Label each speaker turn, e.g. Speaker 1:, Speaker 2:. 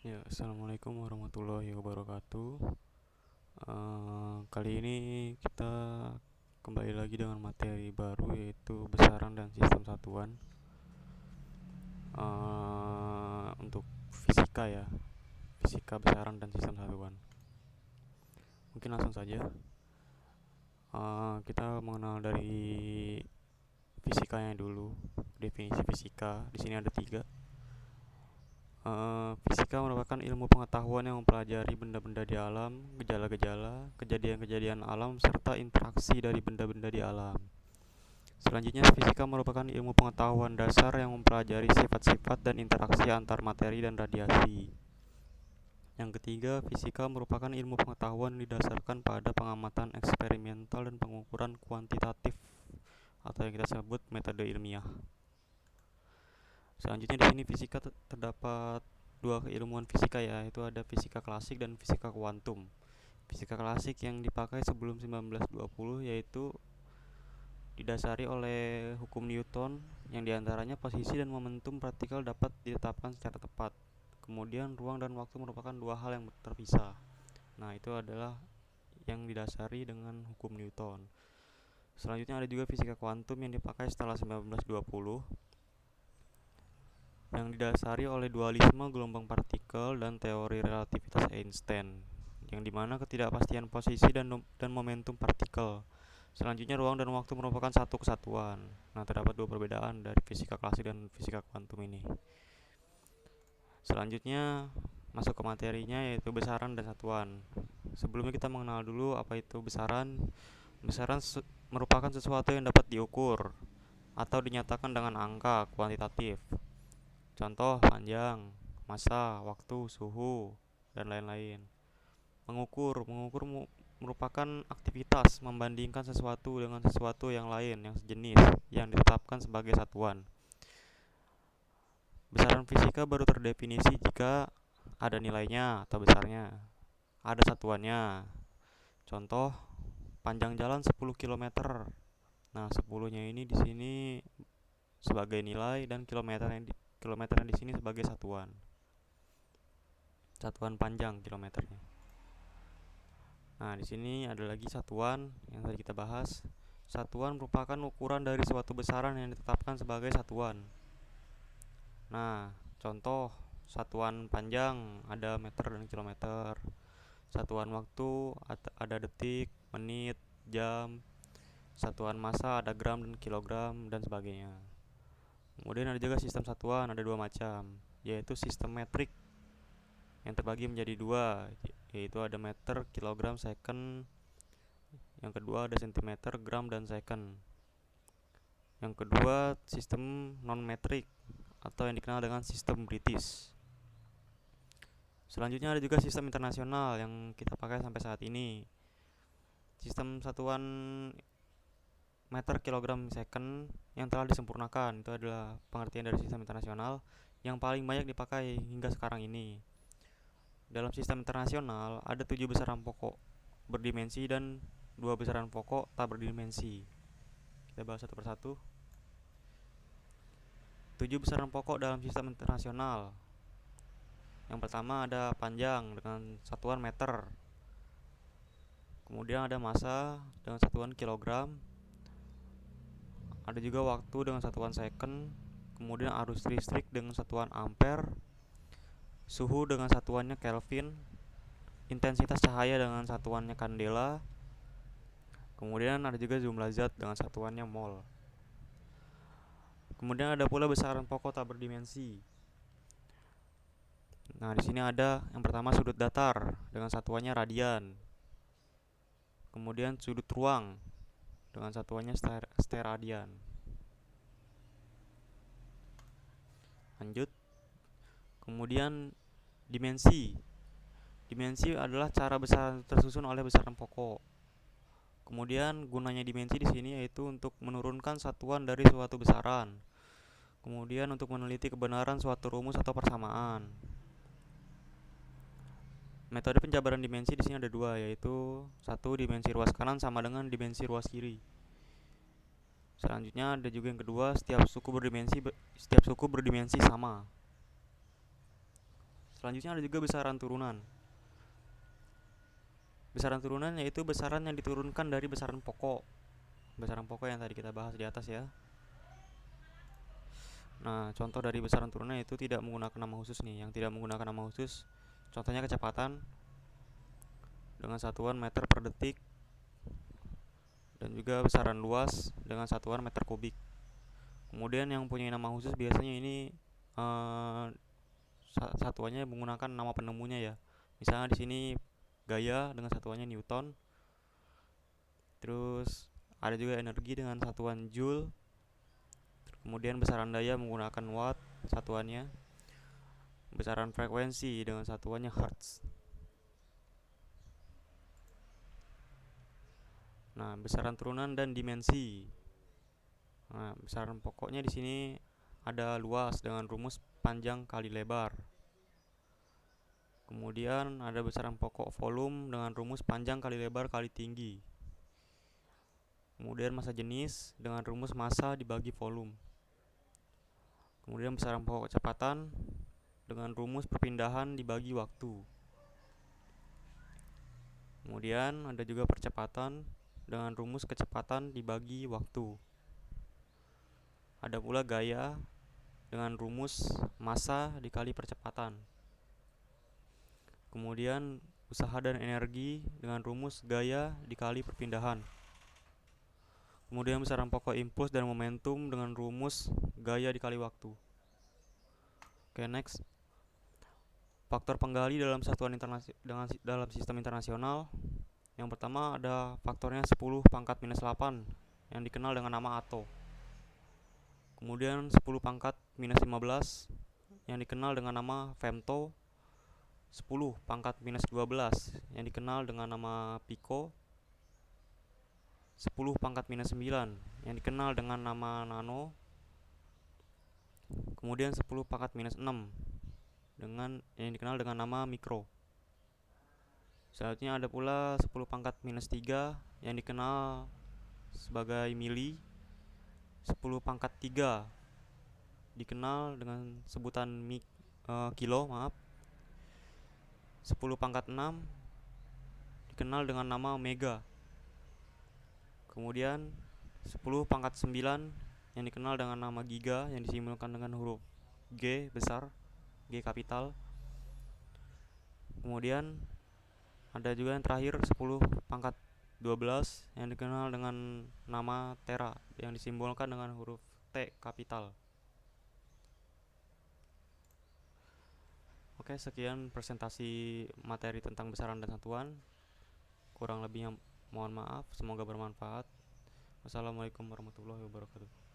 Speaker 1: Ya, assalamualaikum warahmatullahi wabarakatuh. Kali ini kita kembali lagi dengan materi baru yaitu besaran dan sistem satuan. Untuk fisika ya, fisika besaran dan sistem satuan. Mungkin langsung saja. Kita mengenal dari fisikanya dulu. Definisi fisika di sini ada tiga. Fisika merupakan ilmu pengetahuan yang mempelajari benda-benda di alam, gejala-gejala, kejadian-kejadian alam, serta interaksi dari benda-benda di alam. Selanjutnya, fisika merupakan ilmu pengetahuan dasar yang mempelajari sifat-sifat dan interaksi antar materi dan radiasi. Yang ketiga, fisika merupakan ilmu pengetahuan yang didasarkan pada pengamatan eksperimental dan pengukuran kuantitatif atau yang kita sebut metode ilmiah. Selanjutnya di sini fisika terdapat dua keilmuan fisika ya, yaitu ada fisika klasik dan fisika kuantum. Fisika klasik yang dipakai sebelum 1920 yaitu didasari oleh hukum Newton yang diantaranya posisi dan momentum partikel dapat ditetapkan secara tepat. Kemudian ruang dan waktu merupakan dua hal yang terpisah. Nah, itu adalah yang didasari dengan hukum Newton. Selanjutnya ada juga fisika kuantum yang dipakai setelah 1920 yang didasari oleh dualisme gelombang partikel dan teori relativitas Einstein, yang dimana ketidakpastian posisi dan momentum partikel. Selanjutnya ruang dan waktu merupakan satu kesatuan. Nah, terdapat dua perbedaan dari fisika klasik dan fisika kuantum ini. Selanjutnya masuk ke materinya yaitu besaran dan satuan. Sebelumnya kita mengenal dulu apa itu besaran. Besaran merupakan sesuatu yang dapat diukur atau dinyatakan dengan angka kuantitatif. Contoh panjang, massa, waktu, suhu, dan lain-lain. Mengukur merupakan aktivitas membandingkan sesuatu dengan sesuatu yang lain yang sejenis yang ditetapkan sebagai satuan. Besaran fisika baru terdefinisi jika ada nilainya atau besarnya, ada satuannya. Contoh, panjang jalan 10 km. Nah, 10-nya ini di sini sebagai nilai dan kilometernya di sini sebagai satuan. Satuan panjang kilometernya. Nah, di sini ada lagi satuan yang tadi kita bahas. Satuan merupakan ukuran dari suatu besaran yang ditetapkan sebagai satuan. Nah, contoh satuan panjang ada meter dan kilometer. Satuan waktu ada detik, menit, jam. Satuan massa ada gram dan kilogram dan sebagainya. Kemudian ada juga sistem satuan, ada dua macam, yaitu sistem metrik yang terbagi menjadi dua, yaitu ada meter, kilogram, second. Yang kedua ada sentimeter, gram, dan second. Yang kedua sistem non-metrik atau yang dikenal dengan sistem British. Selanjutnya ada juga sistem internasional yang kita pakai sampai saat ini. Sistem satuan meter, kilogram, second yang telah disempurnakan. Itu adalah pengertian dari sistem internasional yang paling banyak dipakai hingga sekarang ini. Dalam sistem internasional ada 7 besaran pokok berdimensi dan 2 besaran pokok tak berdimensi. Kita bahas satu persatu. 7 besaran pokok dalam sistem internasional. Yang pertama ada panjang dengan satuan meter. Kemudian ada massa dengan satuan kilogram. Ada juga waktu dengan satuan second. Kemudian arus listrik dengan satuan ampere. Suhu dengan satuannya Kelvin. Intensitas cahaya dengan satuannya kandela. Kemudian ada juga jumlah zat dengan satuannya mol. Kemudian ada pula besaran pokok tak berdimensi. Nah, di sini ada yang pertama sudut datar dengan satuannya radian. Kemudian sudut ruang dengan satuannya steradian. Lanjut. Kemudian dimensi. Dimensi adalah cara besaran tersusun oleh besaran pokok. Kemudian gunanya dimensi di sini yaitu untuk menurunkan satuan dari suatu besaran. Kemudian untuk meneliti kebenaran suatu rumus atau persamaan. Metode penjabaran dimensi di sini ada dua, yaitu satu dimensi ruas kanan sama dengan dimensi ruas kiri. Selanjutnya ada juga yang kedua, setiap suku berdimensi sama. Selanjutnya ada juga besaran turunan. Besaran turunan yaitu besaran yang diturunkan dari besaran pokok. Besaran pokok yang tadi kita bahas di atas ya. Nah, contoh dari besaran turunan itu tidak menggunakan nama khusus nih. Yang tidak menggunakan nama khusus, contohnya kecepatan dengan satuan meter per detik, dan juga besaran luas dengan satuan meter kubik. Kemudian yang punya nama khusus biasanya ini satuannya menggunakan nama penemunya ya. Misalnya di sini gaya dengan satuannya Newton. Terus ada juga energi dengan satuan Joule. Kemudian besaran daya menggunakan watt satuannya. Besaran frekuensi dengan satuannya hertz. Nah, besaran turunan dan dimensi. Nah, besaran pokoknya di sini ada luas dengan rumus panjang kali lebar. Kemudian ada besaran pokok volume dengan rumus panjang kali lebar kali tinggi. Kemudian massa jenis dengan rumus massa dibagi volume. Kemudian besaran pokok kecepatan dengan rumus perpindahan dibagi waktu. Kemudian ada juga percepatan dengan rumus kecepatan dibagi waktu. Ada pula gaya dengan rumus massa dikali percepatan. Kemudian usaha dan energi dengan rumus gaya dikali perpindahan. Kemudian besaran pokok impuls dan momentum dengan rumus gaya dikali waktu. Oke, next. Faktor penggali dalam satuan dalam sistem internasional. Yang pertama ada faktornya 10 pangkat minus 8 yang dikenal dengan nama atto. Kemudian 10 pangkat minus 15 yang dikenal dengan nama femto. 10 pangkat minus 12 yang dikenal dengan nama pico. 10 pangkat minus 9 yang dikenal dengan nama nano. Kemudian 10 pangkat minus 6 yang dikenal dengan nama mikro. Selanjutnya ada pula 10 pangkat minus 3 yang dikenal sebagai mili. 10 pangkat 3 dikenal dengan sebutan kilo, 10 pangkat 6 dikenal dengan nama mega. Kemudian 10 pangkat 9 yang dikenal dengan nama giga yang disimbolkan dengan huruf G besar, G kapital. Kemudian ada juga yang terakhir 10 pangkat 12 yang dikenal dengan nama tera yang disimbolkan dengan huruf T kapital. Oke, sekian presentasi materi tentang besaran dan satuan. Kurang lebihnya mohon maaf, semoga bermanfaat. Wassalamualaikum warahmatullahi wabarakatuh.